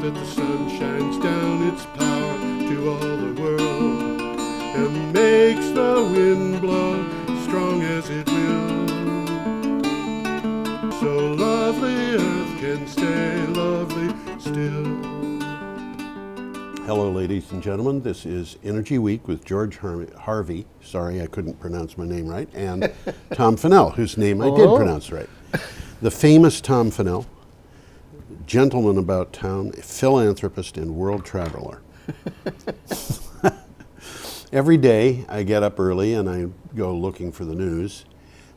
that the sun shines down its power to all the world and makes the wind blow strong as it will. So lovely earth can stay lovely still. Hello, ladies and gentlemen. This is Energy Week with George Harvey. Sorry, I couldn't pronounce my name right. And Tom Fennell, whose name I did pronounce right. The famous Tom Fennell, gentleman about town, philanthropist, and world traveler. Every day I get up early and I go looking for the news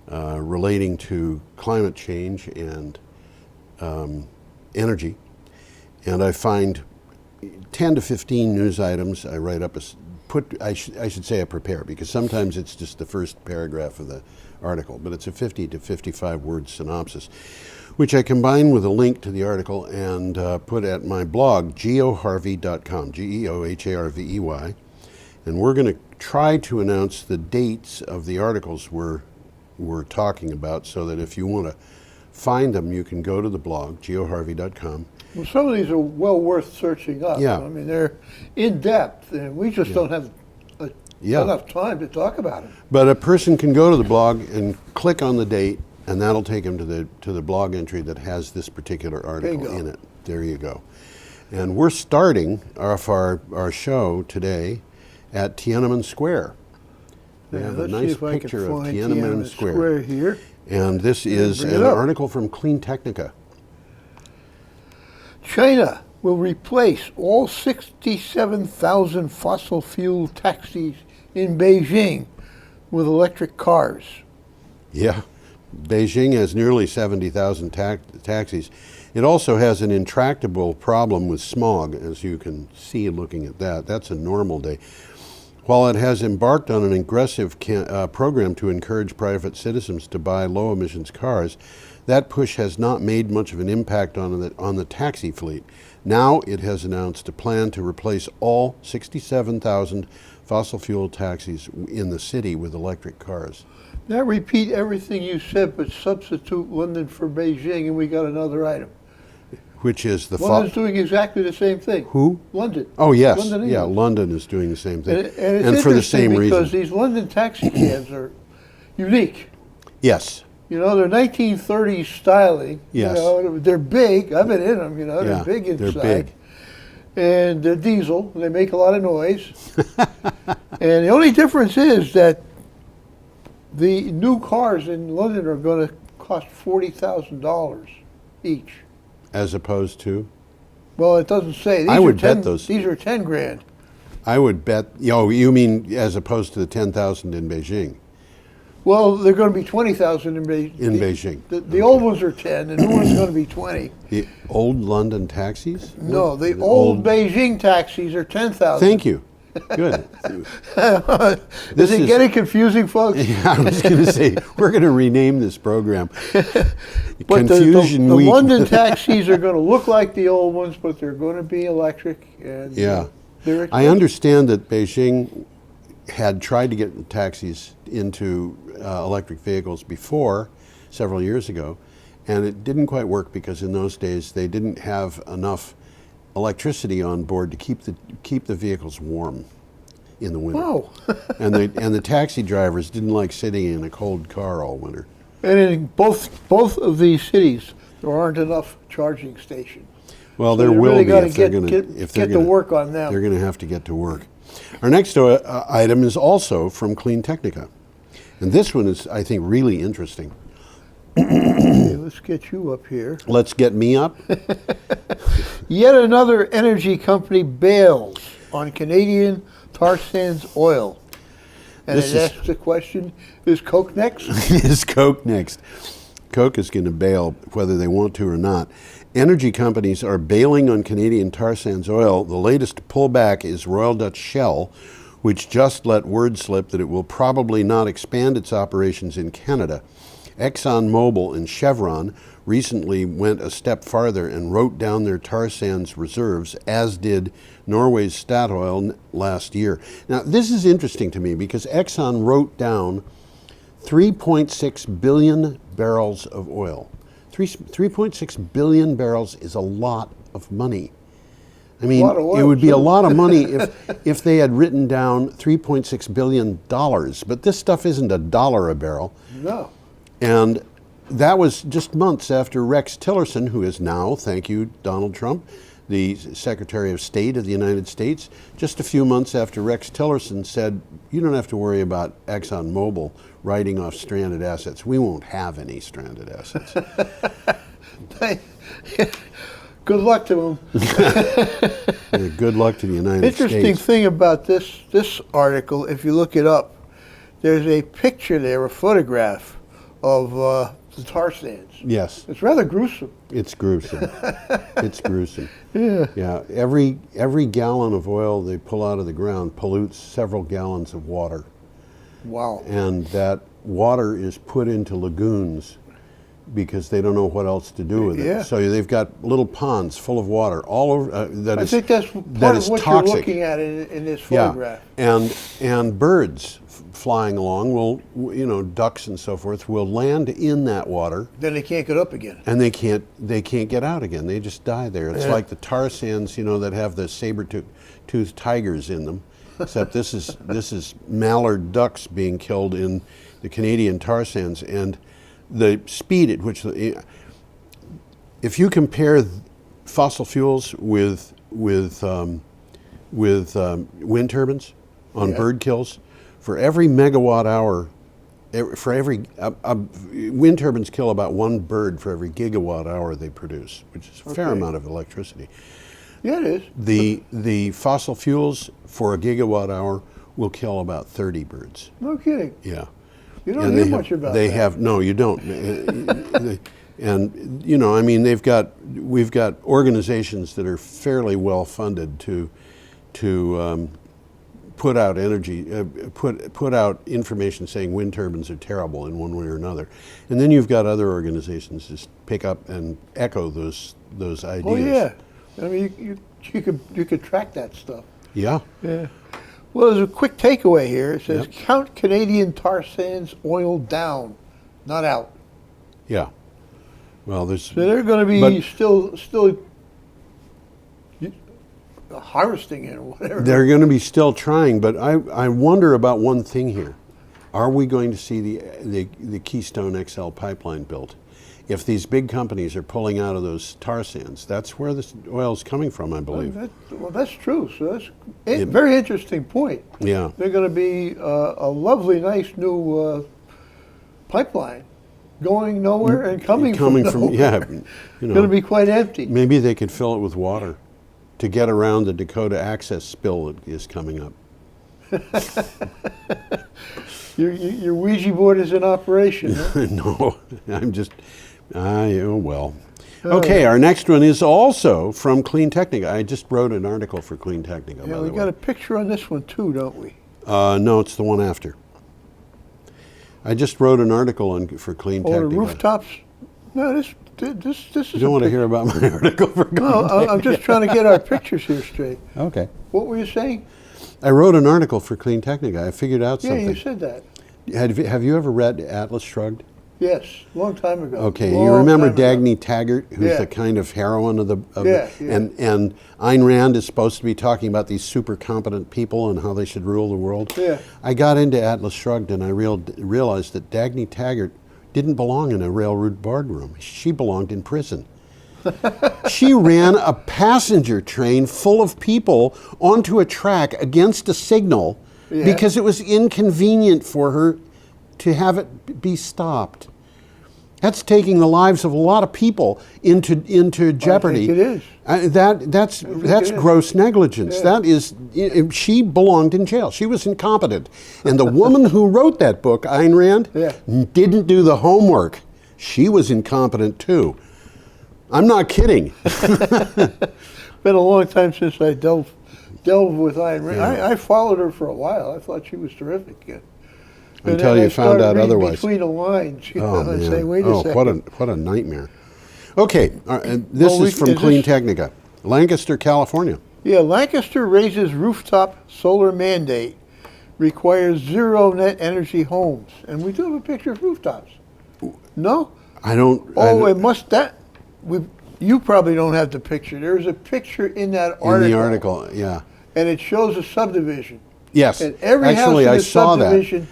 relating to climate change and energy. And I find 10 to 15 news items. I write up I should say I prepare, because sometimes it's just the first paragraph of the article, but it's a 50 to 55 word synopsis, which I combine with a link to the article and put at my blog, geoharvey.com, Geoharvey. And we're going to try to announce the dates of the articles we're talking about, so that if you want to find them, you can go to the blog, geoharvey.com. Well, some of these are well worth searching up. Yeah. I mean, they're in depth, and we just don't have enough time to talk about it. But a person can go to the blog and click on the date, and that'll take them to the blog entry that has this particular article in it. There you go. And we're starting our show today at Tiananmen Square. We have a nice picture of Tiananmen Square here. And this is an article from Clean Technica. China will replace all 67,000 fossil fuel taxis in Beijing with electric cars. Yeah, Beijing has nearly 70,000 taxis. It also has an intractable problem with smog, as you can see looking at that. That's a normal day. While it has embarked on an aggressive program to encourage private citizens to buy low-emissions cars, that push has not made much of an impact on the taxi fleet. Now it has announced a plan to replace all 67,000 fossil fuel taxis in the city with electric cars. Now repeat everything you said, but substitute London for Beijing, and we got another item. Which is the London's doing exactly the same thing. Who? London. Oh, yes. London, London is doing the same thing. And for the same reason. Because these London taxi cabs are unique. Yes. You know, they're 1930s styling. Yes. You know, they're big. I've been in them, they're big inside. They're big. And they're diesel. They make a lot of noise. And the only difference is that the new cars in London are going to cost $40,000 each. As opposed to? Well, it doesn't say. I would bet those. These are 10 grand. I would bet. You mean as opposed to the 10,000 in Beijing? Well, they're going to be 20,000 in Beijing. In Beijing. The old ones are 10. The new one's going to be 20. The old London taxis? No, the old Beijing taxis are 10,000. Thank you. Good. Is it getting confusing, folks? Yeah, I was going to say, we're going to rename this program But Confusion the Week. London taxis are going to look like the old ones, but they're going to be electric. And yeah. They're I understand that Beijing had tried to get taxis into electric vehicles before, several years ago, and it didn't quite work because in those days they didn't have enough electricity on board to keep the vehicles warm in the winter. Oh. and the taxi drivers didn't like sitting in a cold car all winter. And in both of these cities, there aren't enough charging stations. Well, So there you will really be gotta if they're going get to work on them. They're going to have to get to work. Our next item is also from Clean Technica, and this one is, I think, really interesting. Okay, let's get you up here. Let's get me up. Yet another energy company bails on Canadian tar sands oil. And it asks the question, is Coke next? Is Coke next? Coke is going to bail whether they want to or not. Energy companies are bailing on Canadian tar sands oil. The latest pullback is Royal Dutch Shell, which just let word slip that it will probably not expand its operations in Canada. ExxonMobil and Chevron recently went a step farther and wrote down their tar sands reserves, as did Norway's Statoil last year. Now, this is interesting to me because Exxon wrote down 3.6 billion barrels of oil. 3.6 billion barrels is a lot of money. I mean, lot of oil, it would be a too. lot of money if they had written down $3.6 billion. But this stuff isn't $1 a barrel. No. And that was just months after Rex Tillerson, who is now, thank you, Donald Trump, the Secretary of State of the United States, just a few months after Rex Tillerson said, you don't have to worry about ExxonMobil writing off stranded assets. We won't have any stranded assets. Good luck to them. Yeah, good luck to the United States. Interesting thing about this article, if you look it up, there's a picture there, a photograph of the tar sands. Yes. It's rather gruesome. It's gruesome. It's gruesome. Yeah. Yeah. Every gallon of oil they pull out of the ground pollutes several gallons of water. Wow. And that water is put into lagoons because they don't know what else to do with it. Yeah. So they've got little ponds full of water all over. I think that's part of what toxic. you're looking at in this photograph. Yeah. And birds flying along will, ducks and so forth will land in that water. Then they can't get up again. And they can't get out again. They just die there. It's like the tar sands, that have the saber-toothed tigers in them. Except this is mallard ducks being killed in the Canadian tar sands, and the speed at which, if you compare fossil fuels with wind turbines on bird kills, for every megawatt hour, wind turbines kill about one bird for every gigawatt hour they produce, which is a fair amount of electricity. Yeah, it is. The fossil fuels for a gigawatt hour will kill about 30 birds. No kidding. Yeah. You don't hear much about that. No, you don't. And we've got organizations that are fairly well funded to put out put out information saying wind turbines are terrible in one way or another, and then you've got other organizations just pick up and echo those ideas. Oh yeah, I mean you could track that stuff. Yeah. Yeah. Well, there's a quick takeaway here. It says count Canadian tar sands oil down, not out. Yeah. Well, so they're going to be still harvesting it or whatever. They're going to be still trying, but I wonder about one thing here. Are we going to see the Keystone XL pipeline built? If these big companies are pulling out of those tar sands, that's where this oil is coming from, I believe. Well, that's true. So that's a very interesting point. Yeah. They're going to be a lovely, nice new pipeline going nowhere and coming from nowhere. Yeah. Going to be quite empty. Maybe they could fill it with water to get around the Dakota access spill that is coming up. Your Ouija board is in operation. Huh? No, I'm just. Well. Okay, our next one is also from Clean Technica. I just wrote an article for Clean Technica. Yeah, by we the got way. a picture on this one too, don't we? No, it's the one after. I just wrote an article for Clean Technica. The rooftops. No, this is. You don't want to hear about my article for Clean Technica. I'm just trying to get our pictures here straight. Okay. What were you saying? I wrote an article for Clean Technica. I figured out something. Yeah, you said that. Have you ever read Atlas Shrugged? Yes, long time ago. Okay, you remember Dagny Taggart, who's the kind of heroine of the and Ayn Rand is supposed to be talking about these super competent people and how they should rule the world. Yeah. I got into Atlas Shrugged and I realized that Dagny Taggart didn't belong in a railroad boardroom. She belonged in prison. She ran a passenger train full of people onto a track against a signal because it was inconvenient for her to have it be stopped. That's taking the lives of a lot of people into jeopardy. I think it is. That's gross negligence. Yeah. That is, she belonged in jail. She was incompetent. And the woman who wrote that book, Ayn Rand, didn't do the homework. She was incompetent too. I'm not kidding. Been a long time since I delved with Ayn Rand. Yeah. I followed her for a while. I thought she was terrific. Until you found out otherwise. Between the lines, and say, wait a second. What a nightmare. Okay, this is from Clean Technica, Lancaster, California. Yeah, Lancaster raises rooftop solar mandate, requires zero net energy homes, and we do have a picture of rooftops. No? I don't. Oh, it must that. you probably don't have the picture. There's a picture in that article. In the article, yeah. And it shows a subdivision. Yes. And every Actually, house in I the saw that. subdivision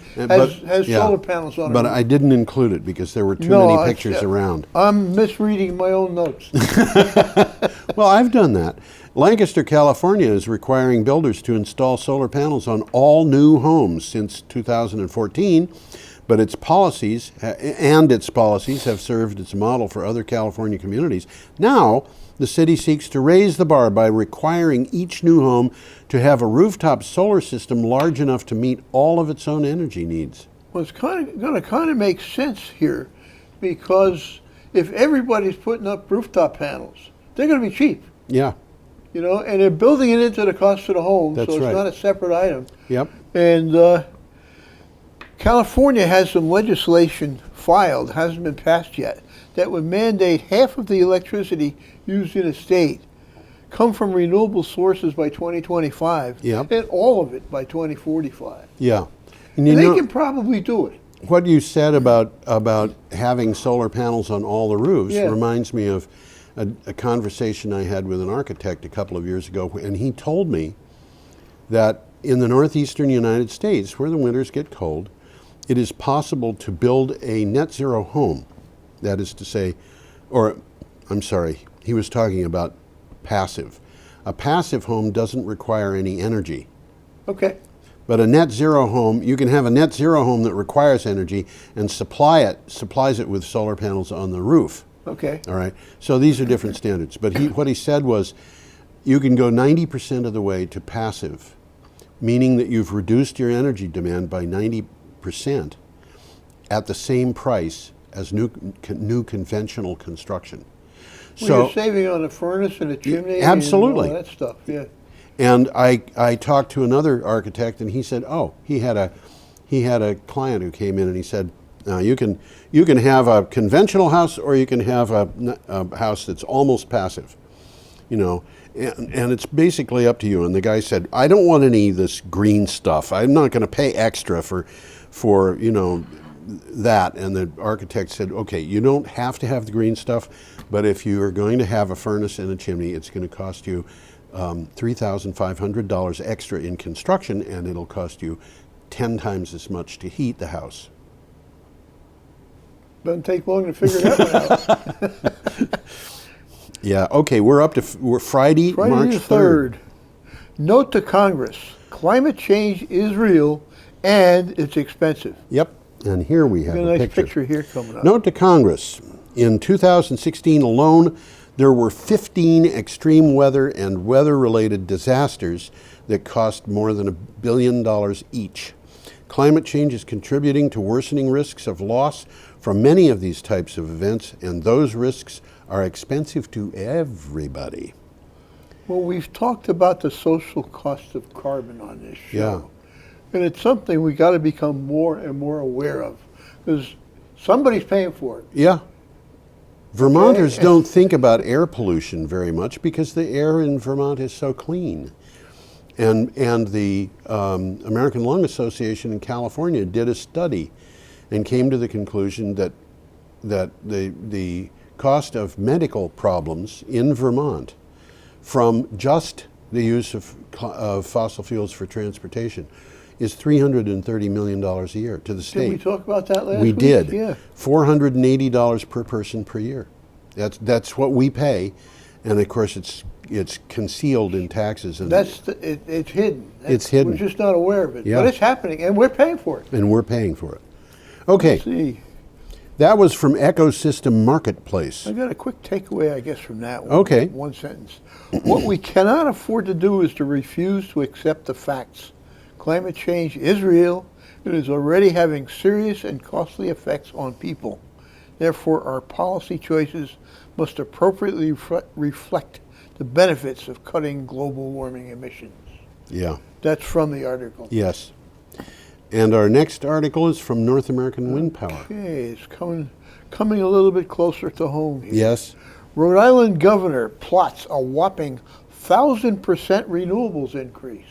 has Yeah. solar panels on it. But I didn't include it because there were too No, many pictures around. I'm misreading my own notes. Well, I've done that. Lancaster, California is requiring builders to install solar panels on all new homes since 2014, but its policies have served as a model for other California communities. Now, the city seeks to raise the bar by requiring each new home to have a rooftop solar system large enough to meet all of its own energy needs. Well, it's going to make sense here, because if everybody's putting up rooftop panels, they're going to be cheap. Yeah. You know, and they're building it into the cost of the home, That's so it's right. not a separate item. Yep. And California has some legislation filed, hasn't been passed yet, that would mandate half of the electricity used in a state come from renewable sources by 2025, Yep. and all of it by 2045. Yeah. And they can probably do it. What you said about having solar panels on all the roofs reminds me of a conversation I had with an architect a couple of years ago, and he told me that in the northeastern United States, where the winters get cold, it is possible to build a net zero home. That is to say, or I'm sorry, he was talking about passive. A passive home doesn't require any energy. Okay. But a net zero home, you can have a net zero home that requires energy and supplies it with solar panels on the roof. Okay. All right. So these are different standards. But what he said was, you can go 90% of the way to passive, meaning that you've reduced your energy demand by 90% at the same price as new conventional construction. Well, So you're saving on a furnace and a chimney absolutely. and all that stuff. Yeah. And I talked to another architect, and he said, oh, he had a client who came in, and he said, now you can have a conventional house, or you can have a house that's almost passive, you know, and it's basically up to you. And the guy said, I don't want any of this green stuff. I'm not going to pay extra for you know that. And the architect said, okay, you don't have to have the green stuff, but if you are going to have a furnace and a chimney, it's going to cost you $3,500 extra in construction, and it'll cost you 10 times as much to heat the house. Doesn't take long to figure that one out. Yeah, okay, we're Friday, March the 3rd. Note to Congress, climate change is real and it's expensive. Yep, and here we have Got a a nice picture here coming up. Note to Congress, in 2016 alone, there were 15 extreme weather and weather-related disasters that cost more than $1 billion each. Climate change is contributing to worsening risks of loss from many of these types of events, and those risks are expensive to everybody. Well, we've talked about the social cost of carbon on this show. Yeah. And it's something we got to become more and more aware of, because somebody's paying for it. Yeah. Vermonters don't think about air pollution very much because the air in Vermont is so clean. And the American Lung Association in California did a study and came to the conclusion that the cost of medical problems in Vermont from just the use of fossil fuels for transportation is $330 million a year to the state. Did we talk about that last week? We did. Yeah. $480 per person per year. That's what we pay, and of course it's concealed in taxes. And it's hidden. It's hidden. We're just not aware of it. Yeah. But it's happening, and we're paying for it. And we're paying for it. Okay. Let's see. That was from Ecosystem Marketplace. I got a quick takeaway, I guess, from that one. Okay. One sentence. What we cannot afford to do is to refuse to accept the facts. Climate change is real. It is already having serious and costly effects on people. Therefore, our policy choices must appropriately reflect the benefits of cutting global warming emissions. Yeah. That's from the article. Yes. And our next article is from North American Windpower. Okay, it's coming a little bit closer to home here. Yes. Rhode Island governor plots a whopping 1,000% renewables increase.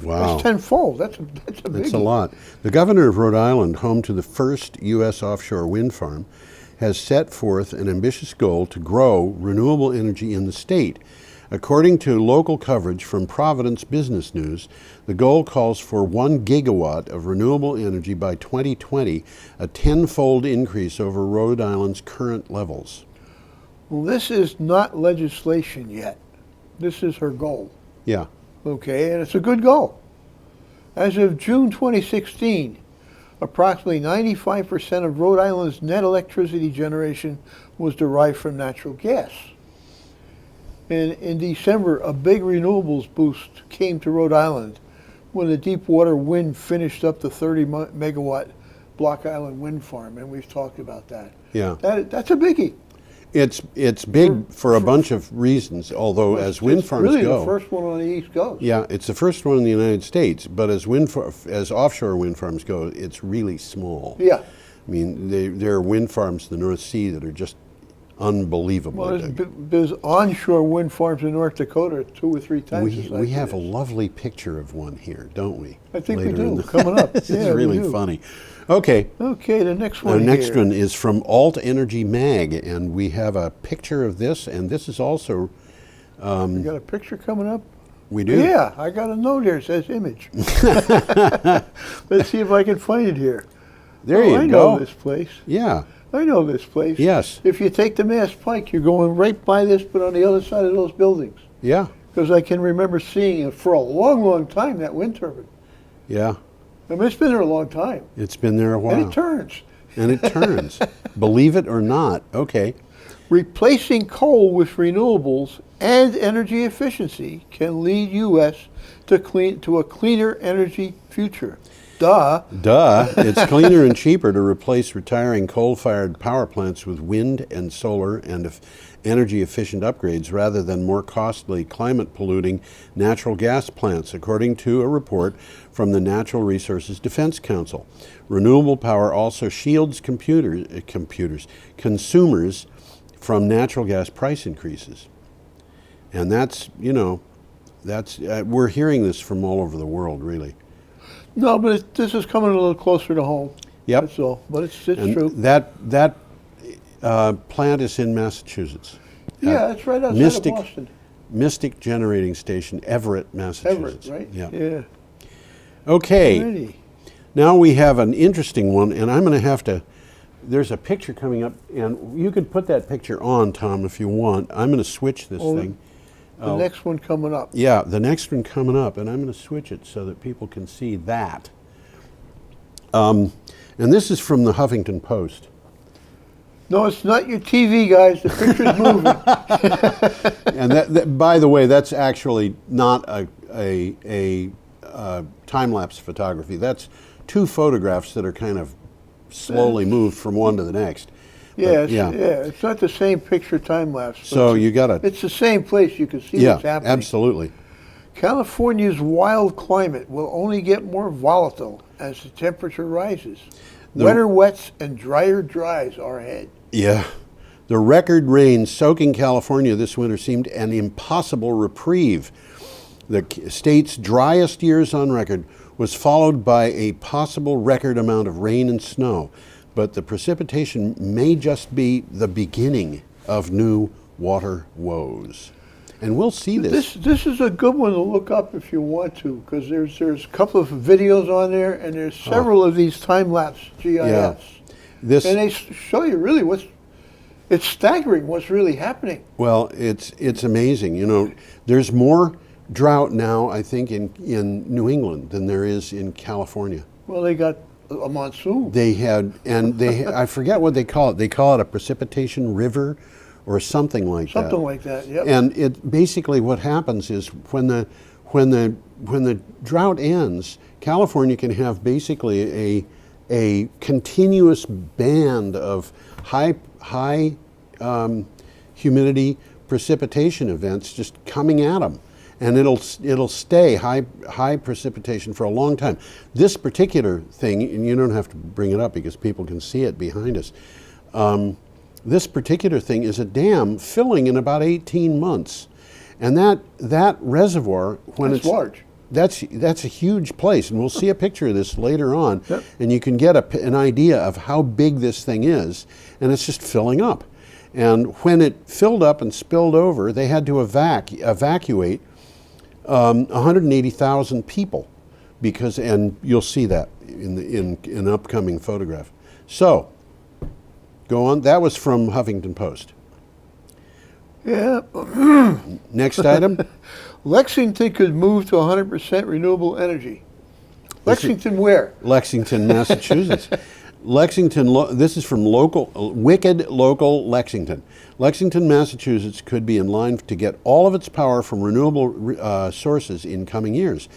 Wow. That's tenfold. That's a big. That's a lot. The governor of Rhode Island, home to the first U.S. offshore wind farm, has set forth an ambitious goal to grow renewable energy in the state. According to local coverage from Providence Business News, the goal calls for 1 gigawatt of renewable energy by 2020, a tenfold increase over Rhode Island's current levels. Well, this is not legislation yet. This is her goal. Yeah. Okay, and it's a good goal. As of June 2016, approximately 95% of Rhode Island's net electricity generation was derived from natural gas. And in December, a big renewables boost came to Rhode Island when the Deepwater Wind finished up the 30 megawatt Block Island wind farm, and we've talked about that. Yeah. That's a biggie. It's big for a bunch of reasons, although as wind farms really go. The first one on the East Coast. Yeah, it's the first one in the United States, but as offshore wind farms go, it's really small. Yeah. I mean, there are wind farms in the North Sea that are just unbelievable. Well, there's onshore wind farms in North Dakota 2 or 3 times as we have a lovely picture of one here, don't we? I think Later we do, coming up. This Yeah, is really funny. Okay. Okay, the next one The next here. one is from Alt Energy Mag, and we have a picture of this, and this is also... You got a picture coming up? We do? Yeah, I got a note here. It says image. Let's see if I can find it here. There you I go. know this place. Yeah. I know this place. Yes. If you take the Mass Pike, you're going right by this, but on the other side of those buildings. Yeah. Because I can remember seeing it for a long, long time, that wind turbine. Yeah. I mean, it's been there a long time. It's been there a while. And it turns. And it turns. Believe it or not. Okay. Replacing coal with renewables and energy efficiency can lead U.S. to a cleaner energy future. Duh. Duh. It's cleaner and cheaper to replace retiring coal-fired power plants with wind and solar and energy-efficient upgrades rather than more costly, climate-polluting natural gas plants, according to a report from the Natural Resources Defense Council. Renewable power also shields consumers from natural gas price increases. And that's, we're hearing this from all over the world, really. No, but this is coming a little closer to home. Yep. That's all. But it's And true. that plant is in Massachusetts. Yeah, it's right outside of Boston. Mystic Generating Station, Everett, Massachusetts. Everett, right? Yeah. Okay. Alrighty. Now we have an interesting one, and I'm going to have to. There's a picture coming up, and you can put that picture on, Tom, if you want. I'm going to switch this thing. The next one coming up. Yeah, the next one coming up, and I'm going to switch it so that people can see that. And this is from the Huffington Post. No, it's not your TV, guys. The picture's moving. And that, by the way, that's actually not a time-lapse photography. That's 2 photographs that are kind of slowly moved from one to the next. Yeah, But, it's not the same picture time lapse. So you got to. It's the same place. You can see what's happening. Absolutely. California's wild climate will only get more volatile as the temperature rises. Wetter wets and drier dries are ahead. Yeah. The record rain soaking California this winter seemed an impossible reprieve. The state's driest years on record was followed by a possible record amount of rain and snow, but the precipitation may just be the beginning of new water woes. And we'll see this. This is a good one to look up if you want to, because there's a couple of videos on there, and there's several of these time-lapse GIS. Yeah. And they show you really it's staggering what's really happening. Well, it's amazing. There's more drought now, I think, in New England than there is in California. Well, they got a monsoon. I forget what they call it. They call it a precipitation river or something like that. Something like that, yep. And it basically what happens is when the drought ends, California can have basically a continuous band of high humidity precipitation events just coming at them. And it'll stay high precipitation for a long time. This particular thing, and you don't have to bring it up because people can see it behind us. This particular thing is a dam filling in about 18 months, and that reservoir, when That's large. that's a huge place, and we'll see a picture of this later on, Yep. and you can get an idea of how big this thing is, and it's just filling up. And when it filled up and spilled over, they had to evacuate 180,000 people, because, and you'll see that in an upcoming photograph. So, go on. That was from Huffington Post. Yeah. Next item. Lexington could move to 100% renewable energy. Lexington where? Lexington, Massachusetts. This is from Wicked Local Lexington. Lexington, Massachusetts could be in line to get all of its power from renewable sources in coming years.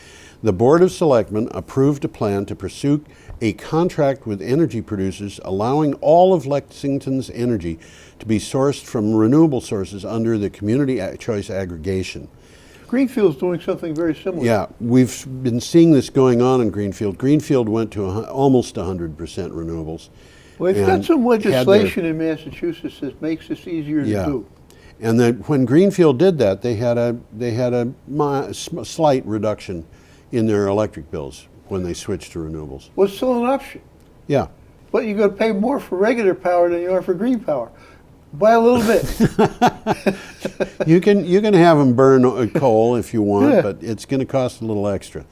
The Board of Selectmen approved a plan to pursue a contract with energy producers, allowing all of Lexington's energy to be sourced from renewable sources under the community choice aggregation. Greenfield's doing something very similar. Yeah, we've been seeing this going on in Greenfield. Greenfield went to almost 100% renewables. Well, it's got and some had their- legislation in Massachusetts that makes this easier to do. And then when Greenfield did that, they had a slight reduction in their electric bills when they switched to renewables. Well, it's still an option. Yeah. But you're going to pay more for regular power than you are for green power. By a little bit. You can have them burn coal if you want, Yeah. but it's going to cost a little extra.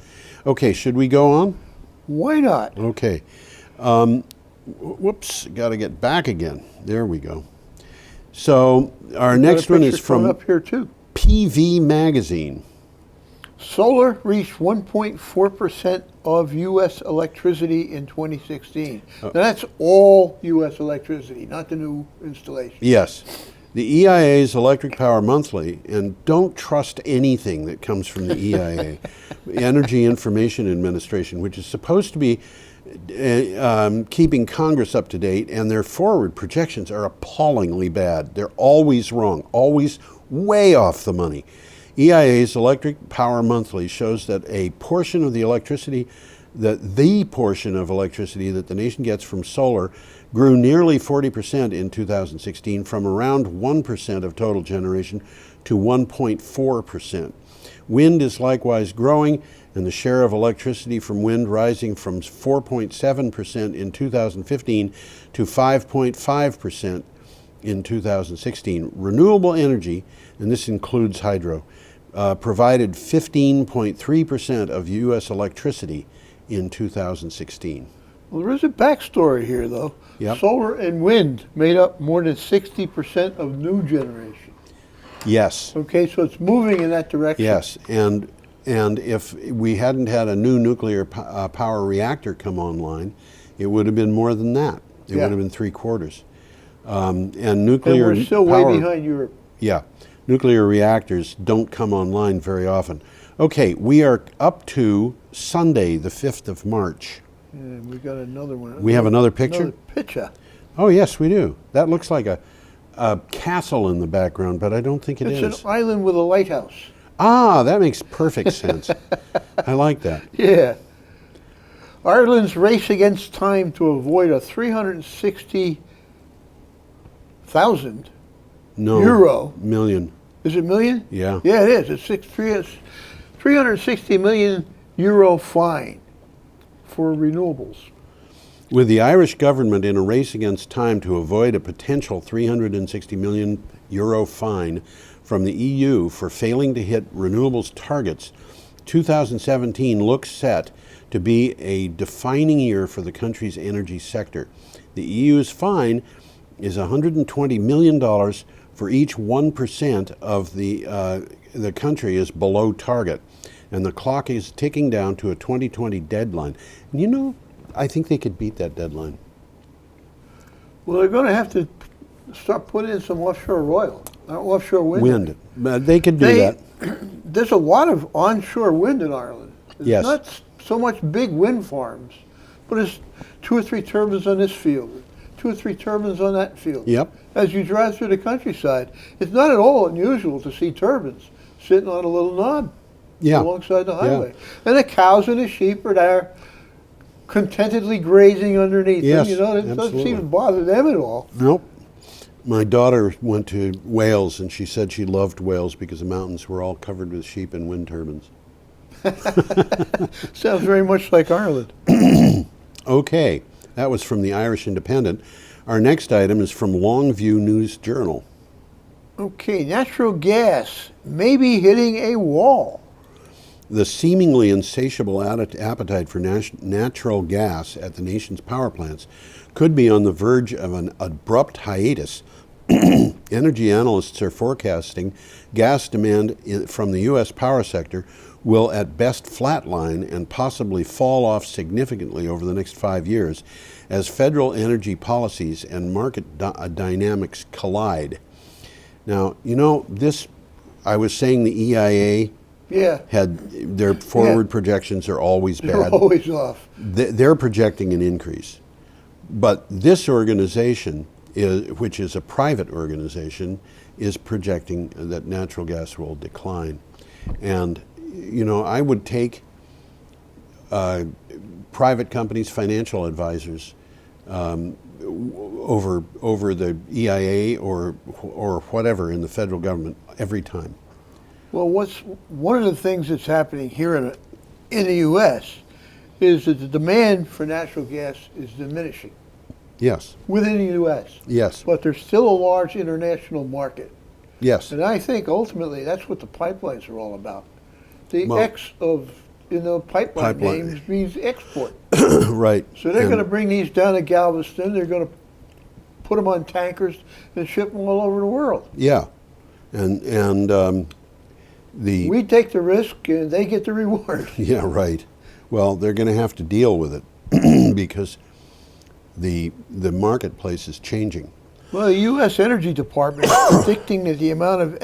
Okay, should we go on? Why not? Okay. Whoops, got to get back again. There we go. So our next one is from up here too. PV Magazine. Solar reached 1.4% of U.S. electricity in 2016. Now that's all U.S. electricity, not the new installation. Yes. The EIA's Electric Power Monthly, and don't trust anything that comes from the EIA, Energy Information Administration, which is supposed to be keeping Congress up to date, and their forward projections are appallingly bad. They're always wrong, always way off the money. EIA's Electric Power Monthly shows that the portion of electricity that the nation gets from solar grew nearly 40% in 2016, from around 1% of total generation to 1.4%. Wind is likewise growing, and the share of electricity from wind rising from 4.7% in 2015 to 5.5% in 2016. Renewable energy, and this includes hydro, provided 15.3% of U.S. electricity in 2016. Well, there is a backstory here, though. Yep. Solar and wind made up more than 60% of new generation. Yes. Okay, so it's moving in that direction. Yes, and if we hadn't had a new nuclear power reactor come online, it would have been more than that. It would have been 3/4. And nuclear And we're still power, way behind Europe. Yeah, nuclear reactors don't come online very often. Okay, we are up to Sunday, the 5th of March. And we got another one. We have another picture? Another picture. Oh, yes, we do. That looks like a castle in the background, but I don't think it is. It's an island with a lighthouse. Ah, that makes perfect sense. I like that. Yeah. Ireland's race against time to avoid a 360,000 No. euro. Million. Is it million? Yeah. Yeah, it is. It's 360 million euro fine for renewables. With the Irish government in a race against time to avoid a potential 360 million euro fine from the EU for failing to hit renewables targets, 2017 looks set to be a defining year for the country's energy sector. The EU's fine is $120 million for each 1% of the country is below target. And the clock is ticking down to a 2020 deadline. And you know, I think they could beat that deadline. Well, they're going to have to start putting in some offshore wind. Wind. They could do that. There's a lot of onshore wind in Ireland. It's Yes. not so much big wind farms, but it's 2 or 3 turbines on this field, 2 or 3 turbines on that field. Yep. As you drive through the countryside, it's not at all unusual to see turbines sitting on a little knob alongside the highway. And the cows and the sheep are there contentedly grazing underneath Yes, them. You know, it doesn't absolutely. seem to bother them at all. Nope. My daughter went to Wales, and she said she loved Wales because the mountains were all covered with sheep and wind turbines. Sounds very much like Ireland. Okay, that was from the Irish Independent. Our next item is from Longview News Journal. Okay, natural gas may be hitting a wall. The seemingly insatiable appetite for natural gas at the nation's power plants could be on the verge of an abrupt hiatus. Energy analysts are forecasting gas demand from the U.S. power sector will at best flatline and possibly fall off significantly over the next 5 years as federal energy policies and market dynamics collide. Now, you know, I was saying the EIA had their forward projections are always bad. They're always off. They're projecting an increase. But this organization, which is a private organization, is projecting that natural gas will decline. And, you know, I would take private companies, financial advisors, over the EIA or whatever in the federal government every time. Well, one of the things that's happening here in the U.S. is that the demand for natural gas is diminishing. Yes. Within the U.S. Yes. But there's still a large international market. Yes. And I think ultimately that's what the pipelines are all about. The pipeline names means export. Right. So they're going to bring these down to Galveston. They're going to put them on tankers and ship them all over the world. Yeah. And we take the risk and they get the reward. Yeah, right. Well, they're going to have to deal with it because the marketplace is changing. Well, the U.S. Energy Department is predicting that the amount of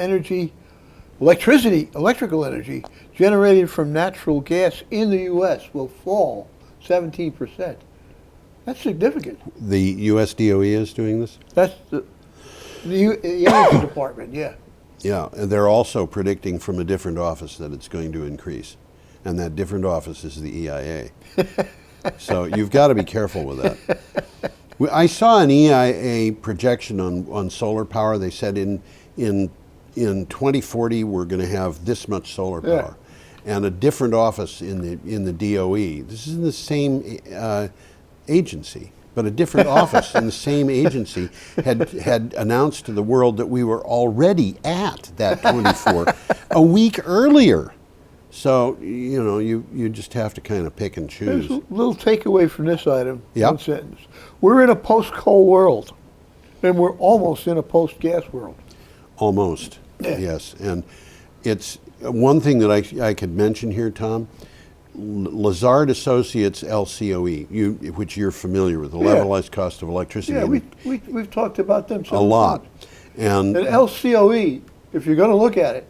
electrical energy generated from natural gas in the U.S. will fall 17%. That's significant. The U.S. DOE is doing this? That's the Energy Department, yeah. Yeah, and they're also predicting from a different office that it's going to increase. And that different office is the EIA. So you've got to be careful with that. I saw an EIA projection on solar power. They said in 2040 we're going to have this much solar power. Yeah. And a different office in the DOE. This is in the same agency, but a different office in the same agency had announced to the world that we were already at that 24 a week earlier. So, you know, you just have to kind of pick and choose. There's a little takeaway from this item. Yep. One sentence. We're in a post-coal world, and we're almost in a post-gas world. Almost, yes. And it's one thing that I could mention here, Tom. Lazard Associates LCOE, which you're familiar with, the levelized cost of electricity. Yeah, we've talked about them a lot. And LCOE, if you're going to look at it,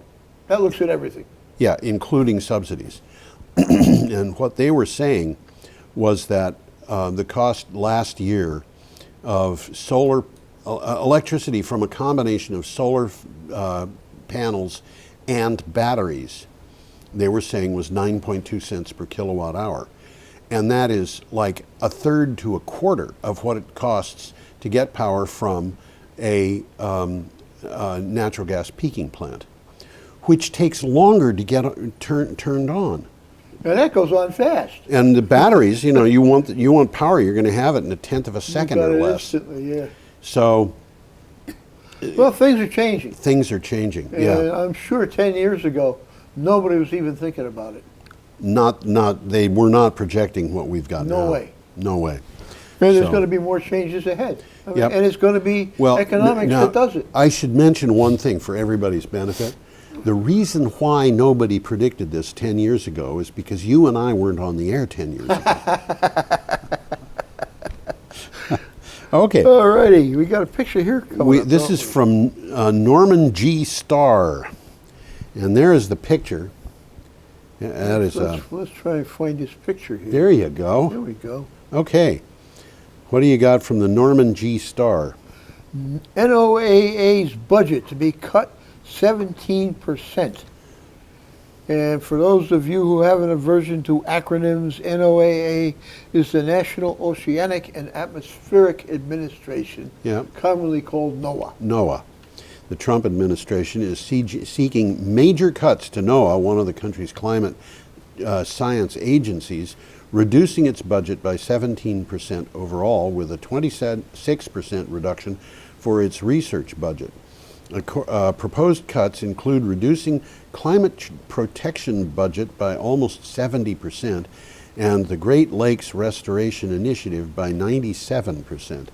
that looks at everything. Yeah, including subsidies. And what they were saying was that the cost last year of solar electricity from a combination of solar panels and batteries, they were saying was 9.2 cents per kilowatt hour. And that is like a third to a quarter of what it costs to get power from a natural gas peaking plant, which takes longer to get turned on. And that goes on fast. And the batteries, you know, you want power, you're going to have it in a tenth of a second or less. Instantly, yeah. So, well, things are changing. Things are changing. And yeah. I'm sure 10 years ago, nobody was even thinking about it. They were not projecting what we've got now. No way. No way. And there's going to be more changes ahead. I mean, and it's going to be economics that does it. I should mention one thing for everybody's benefit. The reason why nobody predicted this 10 years ago is because you and I weren't on the air 10 years ago. Okay. All righty. We got a picture here coming up. This is from Norman G. Starr. And there is the picture. That is. Let's try and find this picture here. There you go. There we go. Okay. What do you got from the Norman G. Starr? NOAA's budget to be cut 17%. And for those of you who have an aversion to acronyms, NOAA is the National Oceanic and Atmospheric Administration, commonly called NOAA. NOAA. The Trump administration is seeking major cuts to NOAA, one of the country's climate science agencies, reducing its budget by 17% overall, with a 26% reduction for its research budget. Proposed cuts include reducing climate protection budget by almost 70% and the Great Lakes Restoration Initiative by 97%.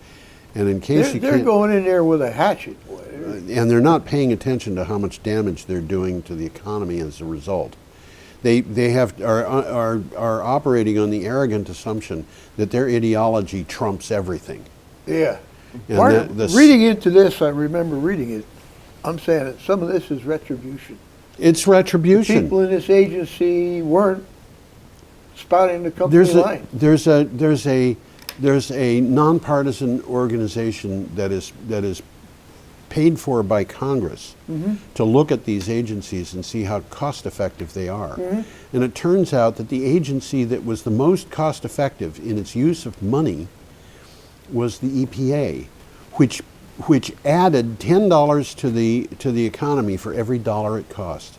And in case they're going in there with a hatchet, boy. And they're not paying attention to how much damage they're doing to the economy as a result. They are operating on the arrogant assumption that their ideology trumps everything. Yeah. And reading into this, I remember reading it. I'm saying that some of this is retribution. It's retribution. People in this agency weren't spouting the company line. There's a nonpartisan organization that is paid for by Congress to look at these agencies and see how cost effective they are. And it turns out that the agency that was the most cost effective in its use of money was the EPA, which added $10 to the economy for every dollar it cost.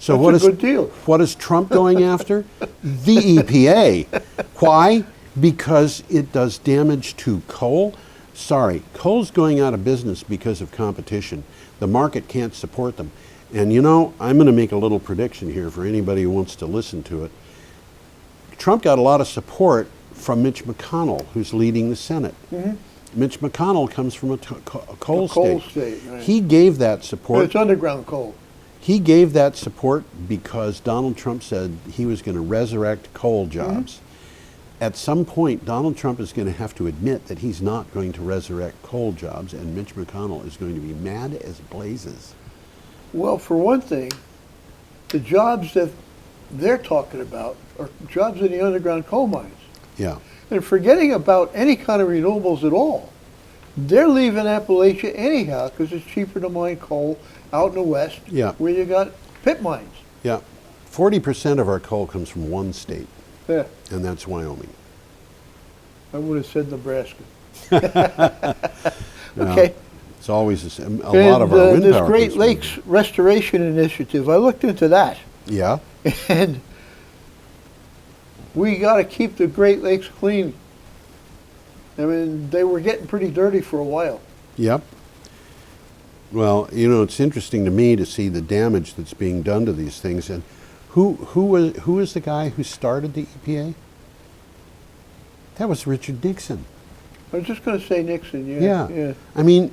So That's a good deal. What is Trump going after? The EPA. Why? Because it does damage to coal. Sorry, coal's going out of business because of competition. The market can't support them. And you know, I'm going to make a little prediction here for anybody who wants to listen to it. Trump got a lot of support from Mitch McConnell, who's leading the Senate. Mitch McConnell comes from a coal state. Right. He gave that support. It's underground coal. He gave that support because Donald Trump said he was going to resurrect coal jobs. At some point, Donald Trump is going to have to admit that he's not going to resurrect coal jobs, and Mitch McConnell is going to be mad as blazes. Well, for one thing, the jobs that they're talking about are jobs in the underground coal mines. Yeah. And forgetting about any kind of renewables at all. They're leaving Appalachia anyhow because it's cheaper to mine coal out in the west where you got pit mines. Yeah. 40% of our coal comes from one state, Yeah. and that's Wyoming. I would have said Nebraska. Now, Okay. it's always a lot of our wind this power Great comes from Lakes Restoration Initiative, I looked into that. Yeah. And we got to keep the Great Lakes clean. I mean, they were getting pretty dirty for a while. Yep. Well, you know, it's interesting to me to see the damage that's being done to these things. And who was the guy who started the EPA? That was Richard Nixon. I was just going to say Nixon. Yeah. I mean,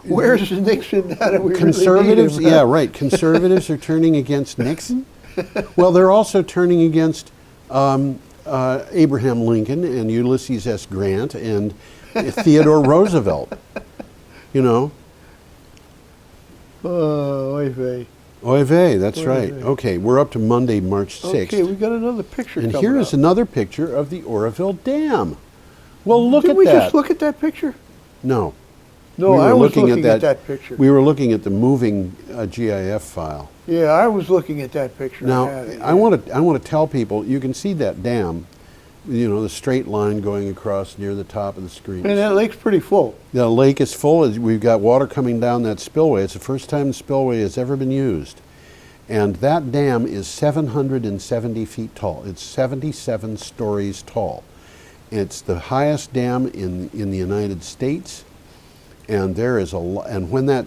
where's Nixon now that we conservatives? Really need him? Yeah, right. Conservatives are turning against Nixon. Well, they're also turning against Abraham Lincoln and Ulysses S. Grant and Theodore Roosevelt. You know. Oy vey. Oy vey, that's Oy right. vey. Okay, we're up to Monday, March 6th. Okay, we got another picture and coming here is up. another picture of the Oroville Dam. Well, look Did at we that. just look at that picture? No. No, We were I was looking looking at at that picture. We were looking at the moving GIF file. Yeah, I was looking at that picture. Now, had it, I want to tell people, you can see that dam, you know, the straight line going across near the top of the screen. And that lake's pretty full. The lake is full. We've got water coming down that spillway. It's the first time the spillway has ever been used. And that dam is 770 feet tall. It's 77 stories tall. It's the highest dam in the United States. And there is and when that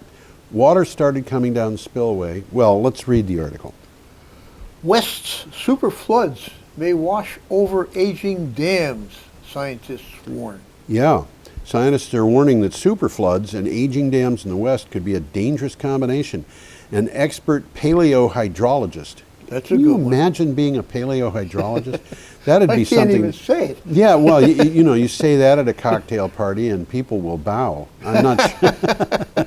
water started coming down the spillway, well, let's read the article. West's super floods may wash over aging dams, scientists warn. Yeah. Scientists are warning that superfloods and aging dams in the West could be a dangerous combination. An expert paleohydrologist. That's a Can you good one. imagine being a paleohydrologist? That'd be I something. can't even say it. Yeah, well, you know, you say that at a cocktail party and people will bow. I'm not sure.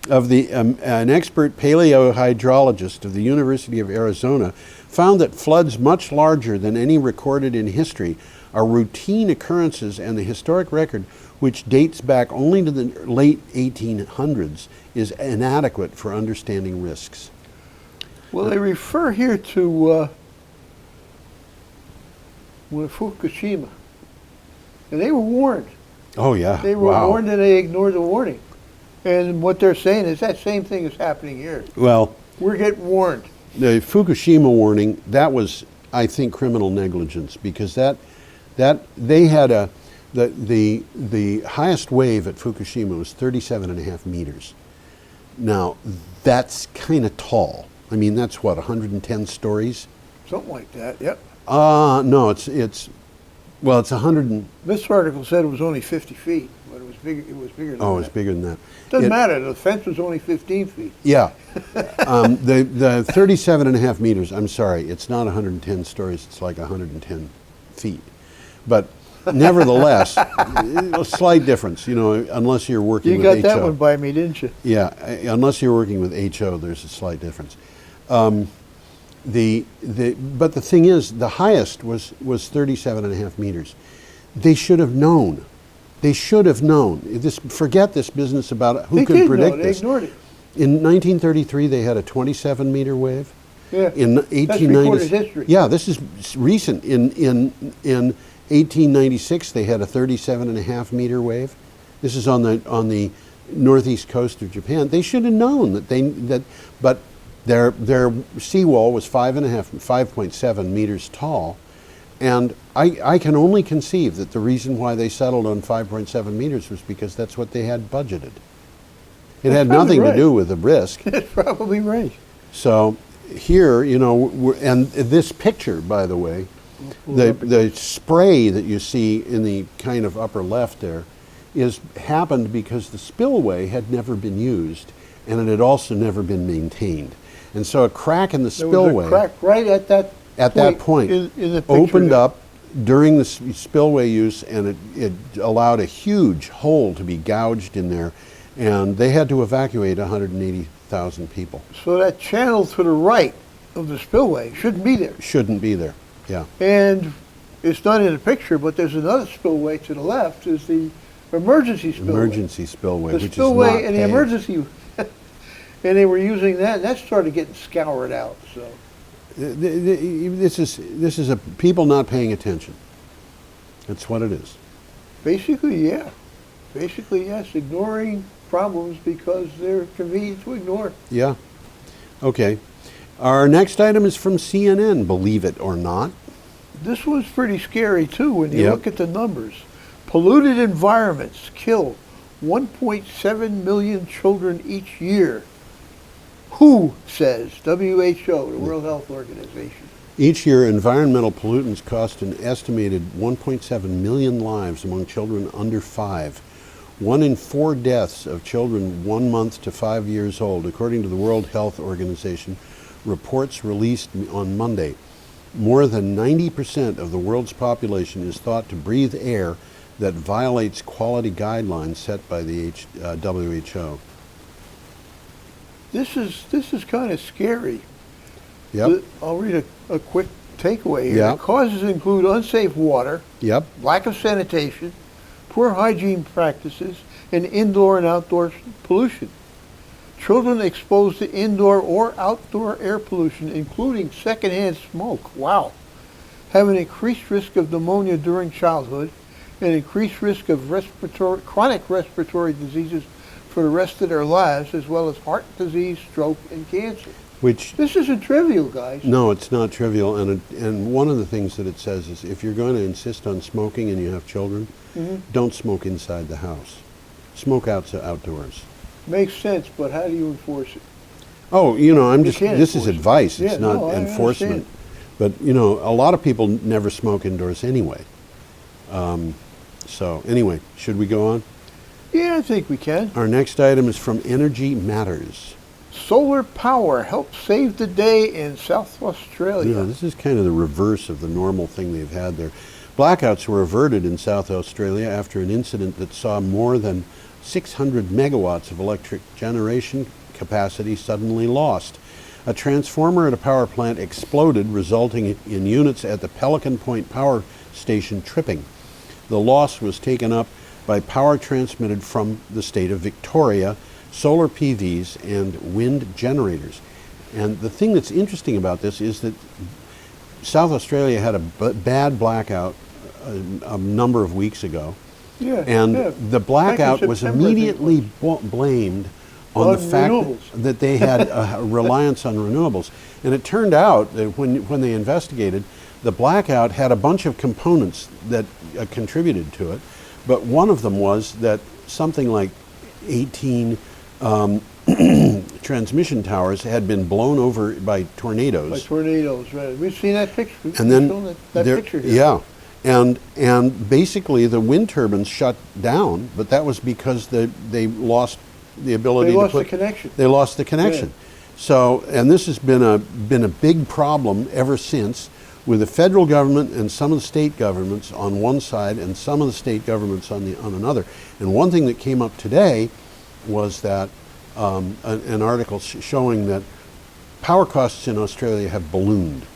Of an expert paleohydrologist of the University of Arizona found that floods much larger than any recorded in history are routine occurrences, and the historic record, which dates back only to the late 1800s, is inadequate for understanding risks. Well, they refer here to Fukushima. And they were warned. Oh, yeah. They were Wow. warned and they ignored the warning. And what they're saying is that same thing is happening here. Well, We're getting warned. the Fukushima warning, that was, I think, criminal negligence, because that they had the highest wave at Fukushima was 37.5 meters. Now, that's kind of tall. I mean, that's what, 110 stories? Something like that, yep. No, it's 100 and... This article said it was only 50 feet, but it was bigger than that. Oh, it's bigger than that. Doesn't matter, the fence was only 15 feet. Yeah. The 37.5 meters, I'm sorry, it's not 110 stories, it's like 110 feet. But nevertheless, a slight difference, unless you're working with HO. You got that one by me, didn't you? Yeah, unless you're working with HO, there's a slight difference. But the thing is, the highest was 37.5 meters. They should have known. They should have known. Forget this business about who could predict this. They ignored it. In 1933, they had a 27-meter wave. Yeah, in 1890, that's recorded history. Yeah, this is recent. In 1896, they had a 37.5-meter wave. This is on the northeast coast of Japan. They should have known but their seawall was 5.7 meters tall, and I can only conceive that the reason why they settled on 5.7 meters was because that's what they had budgeted. It had nothing to do with the risk. That's probably right. So here, and this picture, by the way, the spray that you see in the kind of upper left there happened because the spillway had never been used, and it had also never been maintained. And so a crack in the spillway, there was a crack right at that point in the picture opened there. up during the spillway use, and it allowed a huge hole to be gouged in there, and they had to evacuate 180,000 people. So that channel to the right of the spillway shouldn't be there. Shouldn't be there, yeah. And it's not in the picture, but there's another spillway to the left, is the emergency spillway. Emergency spillway, the which spillway is not and the paved. emergency, and they were using that, and that started getting scoured out. So This is a people not paying attention. That's what it is. basically, yeah. Basically, yes, ignoring problems because they're convenient to ignore. Yeah. Okay. Our next item is from CNN, believe it or not. This was pretty scary too when you Yep. look at the numbers. Polluted environments kill 1.7 million children each year. WHO says, WHO, the World Health Organization. Each year, environmental pollutants cost an estimated 1.7 million lives among children under 5. 1 in 4 deaths of children 1 month to 5 years old, according to the World Health Organization, reports released on Monday. More than 90% of the world's population is thought to breathe air that violates quality guidelines set by the WHO. This is kind of scary. Yep. I'll read a quick takeaway here. Yep. The causes include unsafe water, Yep. lack of sanitation, poor hygiene practices, and indoor and outdoor pollution. Children exposed to indoor or outdoor air pollution, including secondhand smoke, wow, have an increased risk of pneumonia during childhood, and increased risk of chronic respiratory diseases for the rest of their lives, as well as heart disease, stroke, and cancer. This isn't trivial, guys. No, it's not trivial, and one of the things that it says is if you're going to insist on smoking and you have children, don't smoke inside the house. Smoke outdoors. Makes sense, but how do you enforce it? Oh, this is advice. It's not I enforcement. understand. But, a lot of people never smoke indoors anyway. So, anyway, should we go on? Yeah, I think we can. Our next item is from Energy Matters. Solar power helps save the day in South Australia. Yeah, this is kind of the reverse of the normal thing they've had there. Blackouts were averted in South Australia after an incident that saw more than 600 megawatts of electric generation capacity suddenly lost. A transformer at a power plant exploded, resulting in units at the Pelican Point power station tripping. The loss was taken up by power transmitted from the state of Victoria, solar PVs, and wind generators. And the thing that's interesting about this is that South Australia had a bad blackout a number of weeks ago. Yeah, And yeah. the blackout Back in was September, I think it immediately blamed on the On fact renewables. that they had a reliance on renewables. And it turned out that when they investigated, the blackout had a bunch of components that contributed to it, but one of them was that something like 18 transmission towers had been blown over by tornadoes. By tornadoes, right. We've seen that picture. And then that there- picture here. Yeah, and basically the wind turbines shut down, but that was because they lost the ability They to lost put. the connection. They lost the connection. So, and this has been a big problem ever since, with the federal government and some of the state governments on one side and some of the state governments on another. And one thing that came up today was that an article showing that power costs in Australia have ballooned.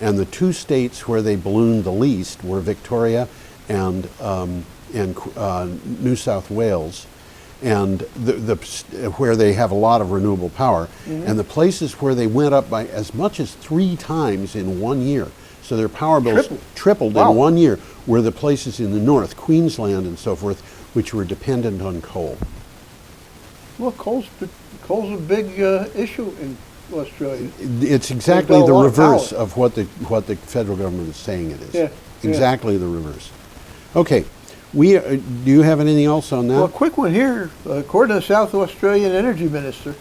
And the two states where they ballooned the least were Victoria and New South Wales, and where they have a lot of renewable power. And the places where they went up by as much as 3 times in 1 year, so their power bills tripled Wow. in 1 year, were the places in the north, Queensland and so forth, which were dependent on coal. Well, coal's a big issue in Australia. It's exactly got a the lot of reverse power. of what the federal government is saying it is. Yeah, yeah. Exactly the reverse. Okay, do you have anything else on that? Well, a quick one here. According to the South Australian Energy Minister,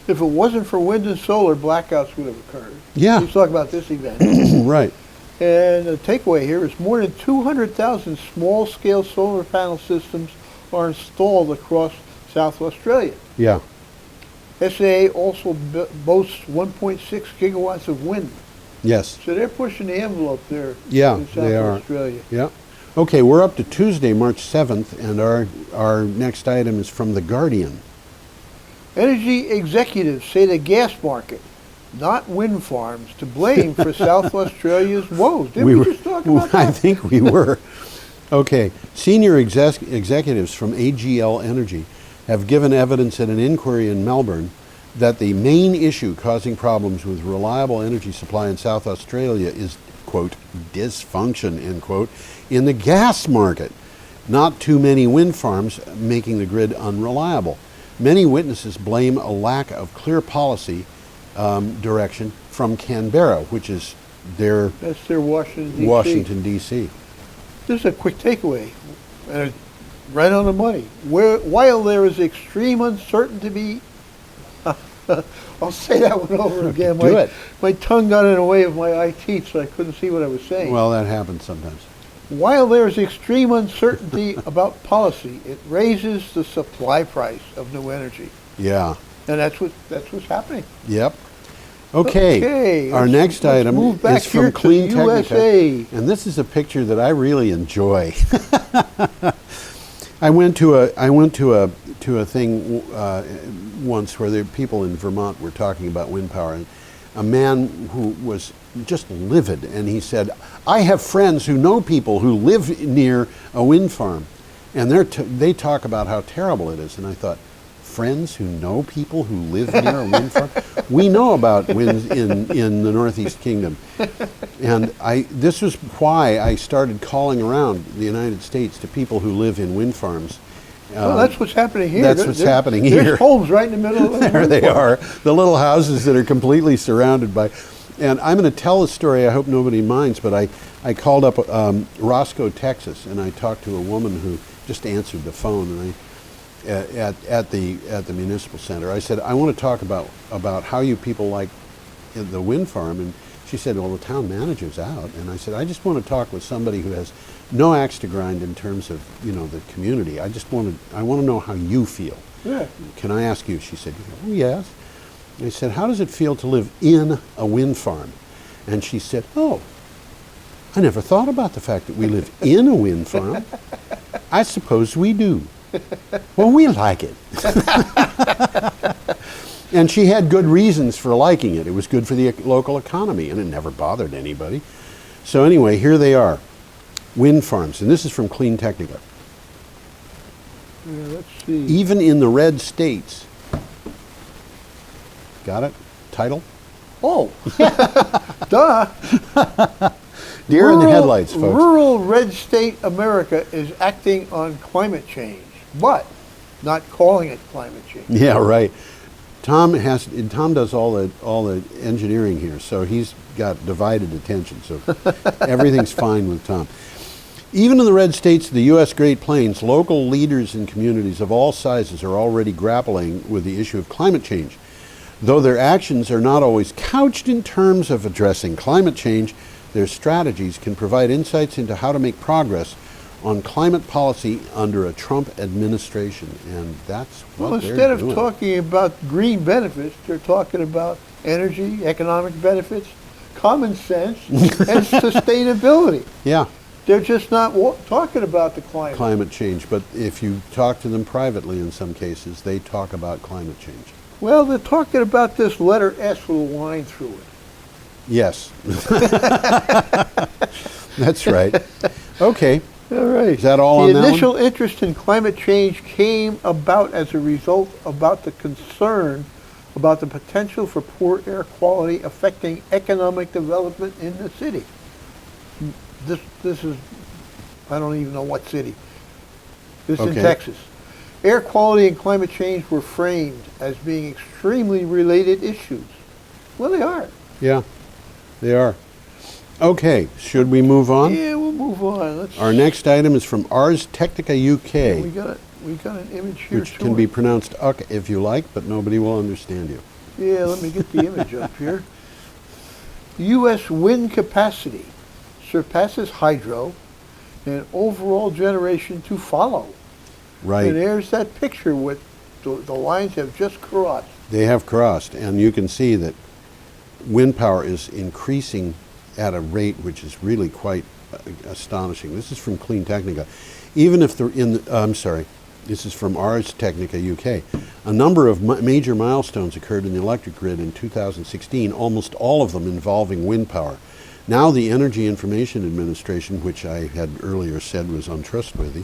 if it wasn't for wind and solar, blackouts would have occurred. Yeah. He's talking about this event. Right. And the takeaway here is more than 200,000 small-scale solar panel systems are installed across South Australia. Yeah. SAA also boasts 1.6 gigawatts of wind. Yes. So they're pushing the envelope there Yeah, in South they are. Australia. Yeah. Okay, we're up to Tuesday, March 7th, and our next item is from The Guardian. Energy executives say the gas market, not wind farms, to blame for South Australia's woes. Didn't we just talk about I that? think we were. Okay, senior executives from AGL Energy have given evidence at an inquiry in Melbourne that the main issue causing problems with reliable energy supply in South Australia is, quote, dysfunction, end quote, in the gas market. Not too many wind farms making the grid unreliable. Many witnesses blame a lack of clear policy direction from Canberra, which is their That's their Washington, D.C. Washington, D.C. This is a quick takeaway, and it's right on the money. While there is extreme uncertainty, I'll say that one over again. Do it. My tongue got in the way of my eye teeth, so I couldn't see what I was saying. Well, that happens sometimes. While there is extreme uncertainty about policy, it raises the supply price of new energy, Yeah. and that's what's happening. Yep. Okay. Okay, Our let's- next let's item move back is from here to Clean USA. Technica, and this is a picture that I really enjoy. I went to a thing once where people in Vermont were talking about wind power, and a man who was just livid, and he said, "I have friends who know people who live near a wind farm, and they talk about how terrible it is." And I thought, friends who know people who live near a wind farm? We know about winds in the Northeast Kingdom. And this was why I started calling around the United States to people who live in wind farms. Well, that's what's happening here. That's what's happening here. There's homes right in the middle of the There they are, the little houses that are completely surrounded by. And I'm going to tell a story, I hope nobody minds, but I called up Roscoe, Texas, and I talked to a woman who just answered the phone, and at the municipal center. I said, I want to talk about how you people like the wind farm. And she said, well, the town manager's out. And I said, I just want to talk with somebody who has no axe to grind in terms of, the community. I want to know how you feel. Yeah. Can I ask you? She said, oh, yes. I said, how does it feel to live in a wind farm? And she said, oh, I never thought about the fact that we live in a wind farm. I suppose we do. Well, we like it. And she had good reasons for liking it. It was good for the local economy, and it never bothered anybody. So anyway, here they are, wind farms. And this is from Clean Technica. Yeah, let's see. Even in the red states. Got it? Title? Oh, duh. Deer in the headlights, folks. Rural red state America is acting on climate change, but not calling it climate change. Yeah, right. Tom does all the engineering here, so he's got divided attention. So everything's fine with Tom. Even in the red states of the U.S. Great Plains, local leaders and communities of all sizes are already grappling with the issue of climate change. Though their actions are not always couched in terms of addressing climate change, their strategies can provide insights into how to make progress on climate policy under a Trump administration, and that's what Well, they're instead of doing. talking about green benefits, they're talking about energy, economic benefits, common sense, and sustainability. Yeah, They're just not talking about the climate. climate change, but if you talk to them privately in some cases, they talk about climate change. Well, they're talking about this letter S with a line through it. Yes. That's right. Okay. All right. Is that all on that The one? initial interest in climate change came about as a result about the concern about the potential for poor air quality affecting economic development in the city. This is, I don't even know what city. This is in Okay. Texas. Air quality and climate change were framed as being extremely related issues. Well, they are. Yeah, they are. Okay, should we move on? Yeah, we'll move on. Let's. Our next item is from Ars Technica We UK, got an image here which too. can be pronounced uck if you like, but nobody will understand you. Yeah, let me get the image up here. U.S. wind capacity surpasses hydro and overall generation to follow. Right. And there's that picture with the lines have just crossed. They have crossed, and you can see that wind power is increasing at a rate which is really quite astonishing. This is from Clean Technica. Even if this is from Ars Technica UK. A number of major milestones occurred in the electric grid in 2016, almost all of them involving wind power. Now the Energy Information Administration, which I had earlier said was untrustworthy,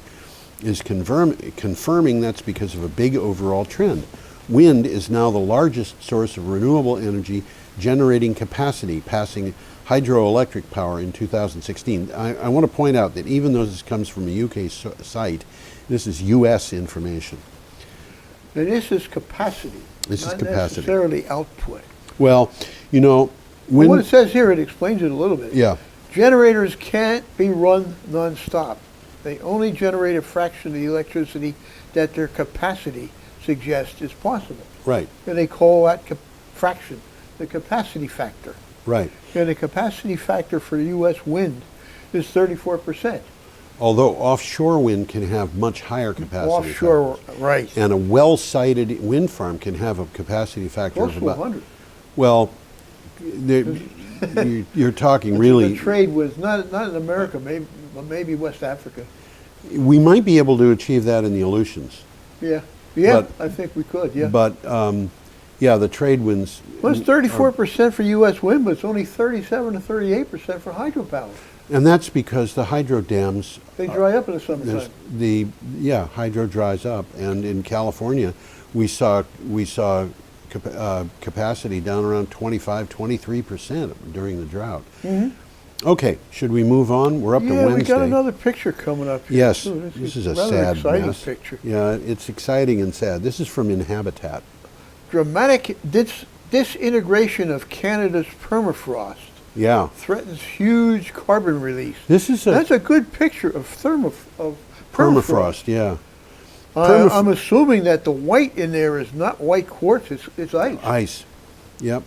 is confirming that's because of a big overall trend. Wind is now the largest source of renewable energy generating capacity, passing hydroelectric power in 2016. I want to point out that even though this comes from a UK site, this is US information. And this is capacity. This is not capacity. necessarily output. Well, you know, Well, what it says here, it explains it a little bit. yeah, Generators can't be run non-stop. They only generate a fraction of the electricity that their capacity suggests is possible. right, And they call that fraction the capacity factor. right. And the capacity factor for U.S. wind is 34%. Although offshore wind can have much higher capacity Offshore, factors. right. And a well-sited wind farm can have a capacity factor Close of to about, 100. well, you're talking really, The trade was not in America, maybe West Africa. we might be able to achieve that in the Aleutians. Yeah, But- I think we could, yeah. But, yeah, the trade winds. Well, it's 34% for U.S. wind, but it's only 37 to 38% for hydropower. And that's because the hydro dams, They dry up in the there's summertime. hydro dries up. And in California, we saw capacity down around 25, 23% during the drought. Mm-hmm. Okay, should we move on? We're up to Yeah, Wednesday. we got another picture coming up here. Yes, too. this is a rather sad exciting mess. picture. Yeah, it's exciting and sad. This is from Inhabitat. Dramatic disintegration of Canada's permafrost Yeah, threatens huge carbon release. this is That's a good picture of permafrost. permafrost. Yeah, Permaf- I'm assuming that the white in there is not white quartz, it's ice. ice. Yep.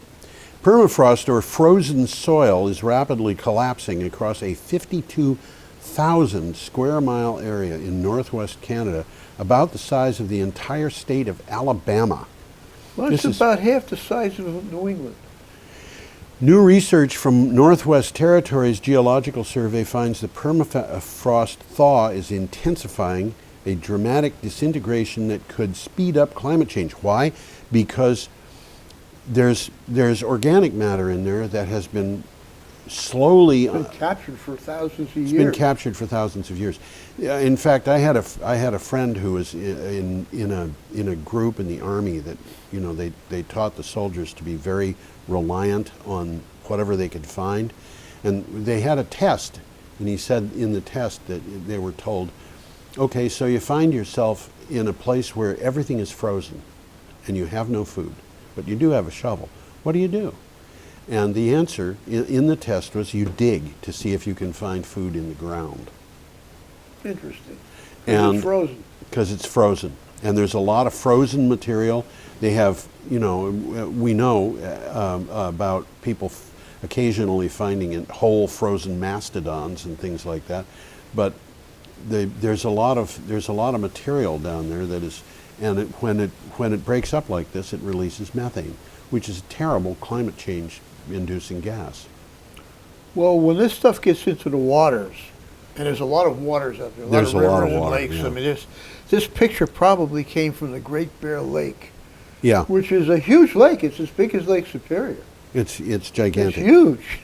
Permafrost, or frozen soil, is rapidly collapsing across a 52,000 square mile area in northwest Canada, about the size of the entire state of Alabama. Well, it's This is- about half the size of New England. New research from Northwest Territories Geological Survey finds the permafrost thaw is intensifying, a dramatic disintegration that could speed up climate change. Why? Because there's organic matter in there that has been slowly It's been captured for thousands of it's years. been captured for thousands of years. In fact, I had a friend who was in a group in the Army that, you know, they taught the soldiers to be very reliant on whatever they could find, and they had a test, and he said in the test that they were told, okay, so you find yourself in a place where everything is frozen and you have no food, but you do have a shovel, what do you do? And the answer in the test was you dig to see if you can find food in the ground. Interesting. And It's frozen. because it's frozen. And there's a lot of frozen material. They have, we know about people occasionally finding whole frozen mastodons and things like that. But there's a lot of material down there that is, and when it breaks up like this, it releases methane, which is a terrible climate change inducing gas. Well, when this stuff gets into the waters, and there's a lot of waters out there, There's a lot of rivers and water, lakes. yeah. I mean, this picture probably came from the Great Bear Lake, Yeah, which is a huge lake. It's as big as Lake Superior. it's It's gigantic. huge.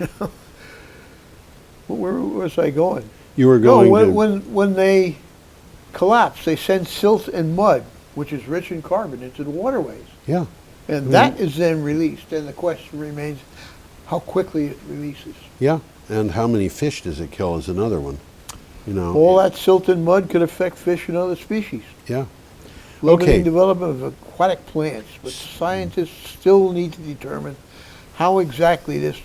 Where was I going? You were No, going to. when they collapse, they send silt and mud, which is rich in carbon, into the waterways. Yeah. And that is then released. And the question remains how quickly it releases. Yeah, and how many fish does it kill is another one. All that silt and mud could affect fish and other species. Yeah. Limiting development of aquatic plants, but scientists still need to determine how exactly this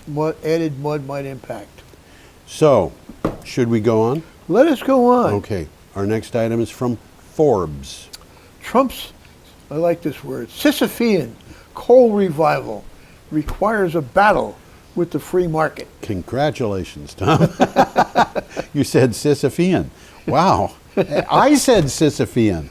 added mud might impact. So, should we go on? Let us go on. Okay. Our next item is from Forbes. Trump's, I like this word, Sisyphean coal revival requires a battle with the free market. Congratulations, Tom. You said Sisyphean. Wow. I said Sisyphean.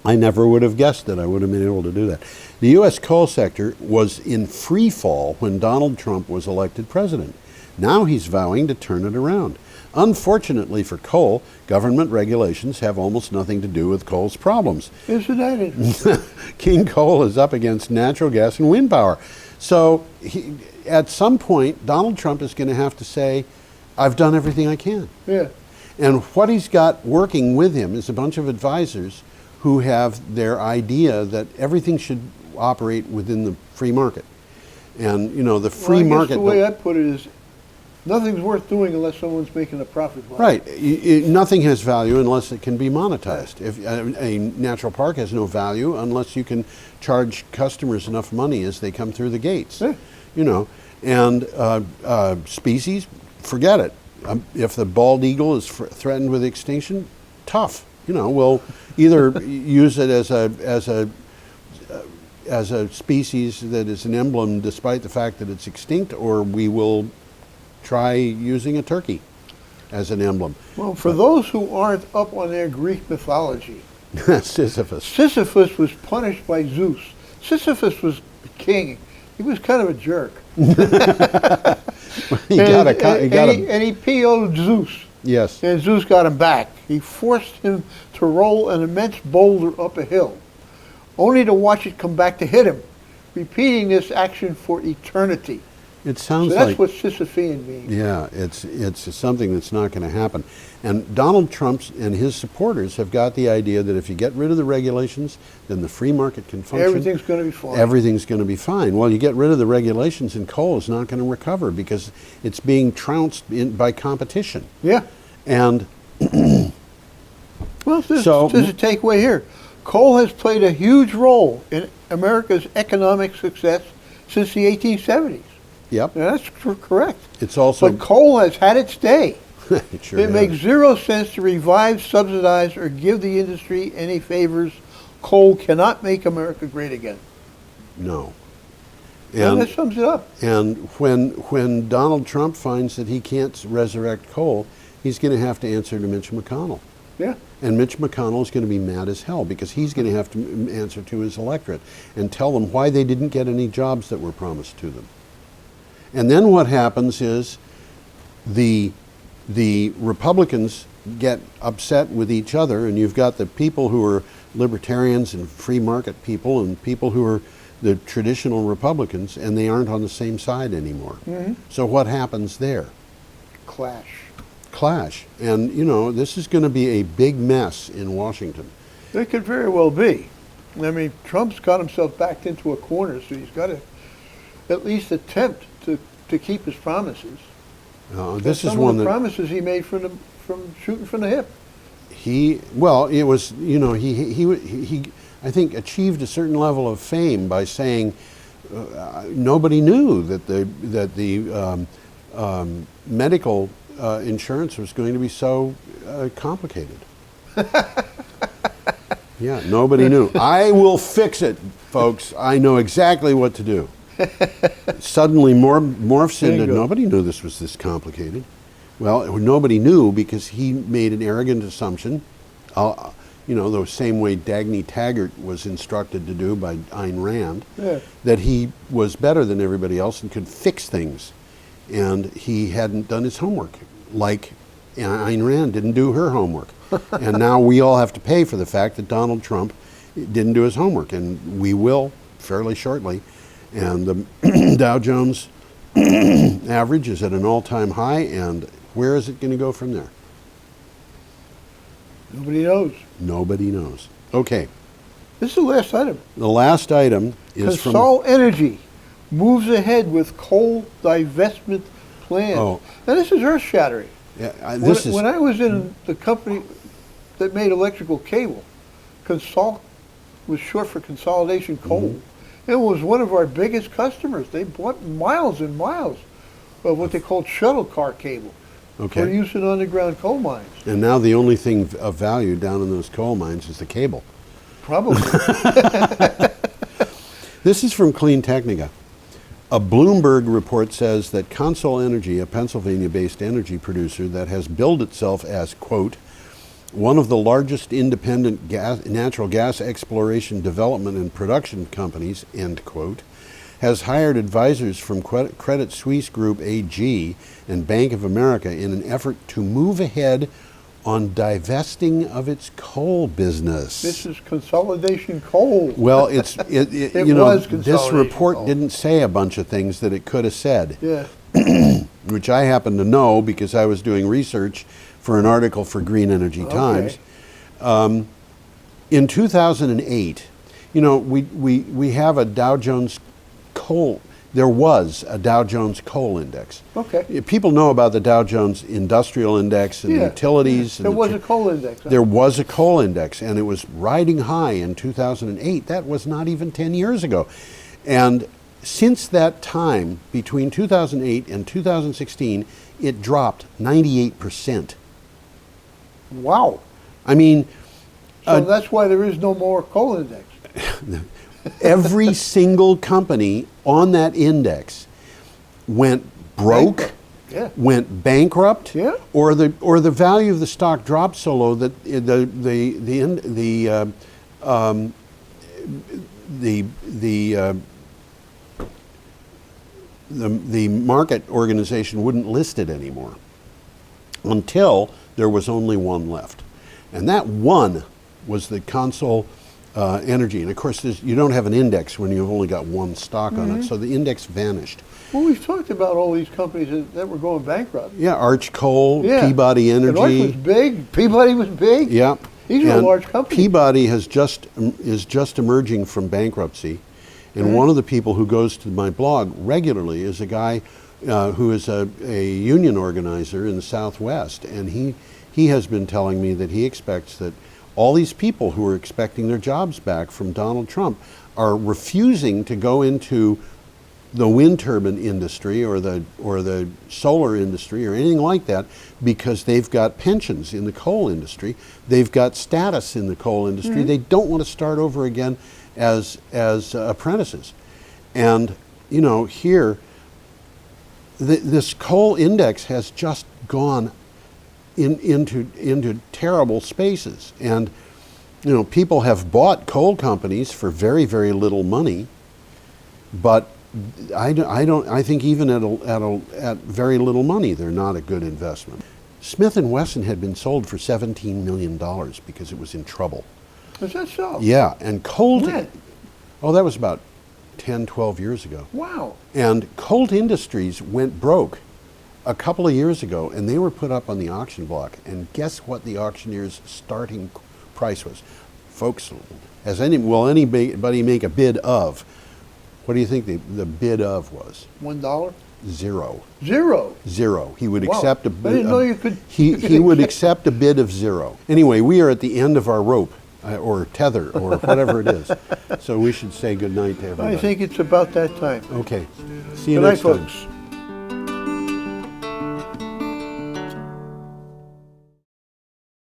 I never would have guessed that. I would have been able to do that. The U.S. coal sector was in free fall when Donald Trump was elected president. Now he's vowing to turn it around. Unfortunately for coal, government regulations have almost nothing to do with coal's problems. Isn't that interesting? King Coal is up against natural gas and wind power. So at some point, Donald Trump is going to have to say, I've done everything I can. Yeah. And what he's got working with him is a bunch of advisors who have their idea that everything should operate within the free market. And, the free Well, I guess market... the way I put it is, nothing's worth doing unless someone's making a profit. Right. Nothing has value unless it can be monetized. If a natural park has no value unless you can charge customers enough money as they come through the gates. Yeah. And species, forget it. If the bald eagle is threatened with extinction, tough. We'll either use it as a species that is an emblem despite the fact that it's extinct, or we will try using a turkey as an emblem. Well, for those who aren't up on their Greek mythology, Sisyphus. Sisyphus was punished by Zeus. Sisyphus was the king. He was kind of a jerk. And he PO'd Zeus. Yes. And Zeus got him back. He forced him to roll an immense boulder up a hill, only to watch it come back to hit him, repeating this action for eternity. It sounds So that's like... what Sisyphean means. Yeah, it's something that's not going to happen. And Donald Trump and his supporters have got the idea that if you get rid of the regulations, then the free market can function. Everything's going to be fine. Everything's going to be fine. Well, you get rid of the regulations and coal is not going to recover because it's being trounced by competition. Yeah. And Well, there's a takeaway here. Coal has played a huge role in America's economic success since the 1870s. Yep. Now, that's correct. It's also... But coal has had its day. It sure It makes zero sense to revive, subsidize, or give the industry any favors. Coal cannot make America great again. No. And that sums it up. And when Donald Trump finds that he can't resurrect coal, he's going to have to answer to Mitch McConnell. Yeah. And Mitch McConnell is going to be mad as hell because he's going to have to answer to his electorate and tell them why they didn't get any jobs that were promised to them. And then what happens is the Republicans get upset with each other, and you've got the people who are libertarians and free market people and people who are the traditional Republicans, and they aren't on the same side anymore. Mm-hmm. So what happens there? Clash. And, this is going to be a big mess in Washington. It could very well be. I mean, Trump's got himself backed into a corner, so he's got to at least attempt to keep his promises. This is some one of the that... promises he made from shooting from the hip. Well, it was, he I think achieved a certain level of fame by saying nobody knew that the medical insurance was going to be so complicated. Yeah, nobody knew. I will fix it, folks. I know exactly what to do. Suddenly morphs into nobody knew this was this complicated. Well, nobody knew because he made an arrogant assumption, the same way Dagny Taggart was instructed to do by Ayn Rand, that he was better than everybody else and could fix things. And he hadn't done his homework, like Ayn Rand didn't do her homework. And now we all have to pay for the fact that Donald Trump didn't do his homework, and we will fairly shortly. And the Dow Jones average is at an all-time high, and where is it going to go from there? Nobody knows. Nobody knows. Okay. This is the last item. The last item is from Consol Energy moves ahead with coal divestment plans. Oh. Now this is earth-shattering. Yeah, When I was in the company that made electrical cable, Consol was short for Consolidation Coal. It was one of our biggest customers. They bought miles and miles of what they called shuttle car cable for use in underground coal mines. And now the only thing of value down in those coal mines is the cable. Probably. This is from Clean Technica. A Bloomberg report says that Consol Energy, a Pennsylvania-based energy producer that has billed itself as, quote, one of the largest independent natural gas exploration, development, and production companies, end quote, has hired advisors from Credit Suisse Group AG and Bank of America in an effort to move ahead on divesting of its coal business. This is Consolidation Coal. Well, was this Consolidation report Coal. didn't say a bunch of things that it could have said. Yeah. Which I happen to know because I was doing research for an article for Green Energy Times. In 2008, we have a Dow Jones coal. There was a Dow Jones coal index. Okay. People know about the Dow Jones Industrial Index and the utilities. There was a coal index. There was a coal index, and it was riding high in 2008. That was not even 10 years ago. And since that time, between 2008 and 2016, it dropped 98%. Wow. I mean... So that's why there is no more coal index. Every single company on that index went broke, went bankrupt, or the value of the stock dropped so low that the market organization wouldn't list it anymore until there was only one left, and that one was the Consol Energy. And of course, you don't have an index when you've only got one stock on it, so the index vanished. Well, we've talked about all these companies that were going bankrupt. Yeah, Arch Coal, Peabody Energy. And Arch was big. Peabody was big. Yeah, these are large companies. Peabody is just emerging from bankruptcy, and one of the people who goes to my blog regularly is a guy who is a union organizer in the Southwest, and he has been telling me that he expects that all these people who are expecting their jobs back from Donald Trump are refusing to go into the wind turbine industry or the solar industry or anything like that because they've got pensions in the coal industry. They've got status in the coal industry. They don't want to start over again as apprentices. And here this coal index has just gone into terrible spaces, and people have bought coal companies for very, very little money, but I think even at very little money they're not a good investment. Smith & Wesson had been sold for $17 million because it was in trouble. Is that so? Yeah, and Colt. When? Oh, that was about 10, 12 years ago. Wow. And Colt Industries went broke a couple of years ago, and they were put up on the auction block. And guess what the auctioneer's starting price was? Folks, will anybody make a bid of? What do you think the bid of was? $1? zero. Zero. Zero. He would Wow. accept a I bid. didn't know you could. He would accept a bid of zero. Anyway, we are at the end of our rope, or tether, or whatever it is. So we should say good night to everybody. I think it's about that time. Okay. See you Good night, next time. folks.